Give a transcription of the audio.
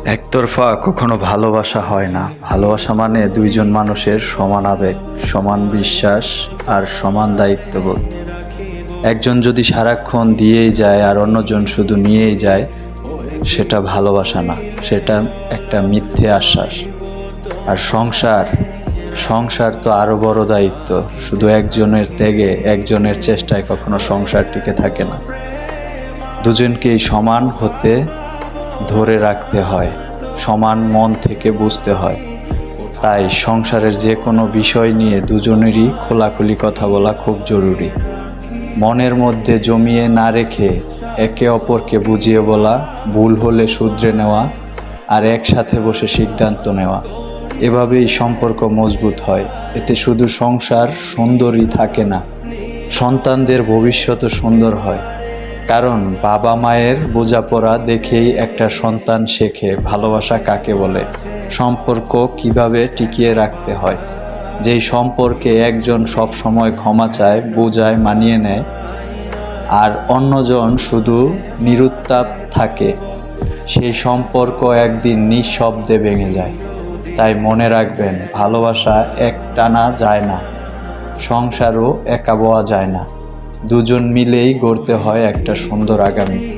একতরফা কখনো ভালোবাসা হয় না। ভালোবাসা মানে দুইজন মানুষের সমান আবেগ, সমান বিশ্বাস আর সমান দায়িত্ববোধ। একজন যদি সারাক্ষণ দিয়েই যায় আর অন্যজন শুধু নিয়েই যায়, সেটা ভালোবাসা না, সেটা একটা মিথ্যে আশ্বাস। আর সংসার সংসার তো আরো বড় দায়িত্ব। শুধু একজনের ত্যাগে, একজনের চেষ্টায় কখনো সংসার টিকে থাকে না। দুজনকেই সমান হতে ধরে রাখতে হয়, সমান মন থেকে বুঝতে হয়। তাই সংসারের যে কোনো বিষয় নিয়ে দুজনেরই খোলাখুলি কথা বলা খুব জরুরি। মনের মধ্যে জমিয়ে না রেখে একে অপরকে বুঝিয়ে বলা, ভুল হলে শুধরে নেওয়া আর একসাথে বসে সিদ্ধান্ত নেওয়া। এভাবেই সম্পর্ক মজবুত হয়। এতে শুধু সংসার সুন্দরই থাকে না, সন্তানদের ভবিষ্যৎও সুন্দর হয়। কারণ বাবা মায়ের বোঝাপড়া দেখেই একটা সন্তান শেখে ভালোবাসা কাকে বলে, সম্পর্ক কিভাবে টিকিয়ে রাখতে হয়। যেই সম্পর্কে একজন সব সময় ক্ষমা চায়, বোঝায়, মানিয়ে নেয় আর অন্যজন শুধু নিরুত্তাপ থাকে, সেই সম্পর্ক একদিন নিঃশব্দে ভেঙে যায়। তাই মনে রাখবেন, ভালোবাসা একটানা যায় না, সংসারও একা বওয়া যায় না। দুজন মিলেই গড়তে হয় একটা সুন্দর আগামী।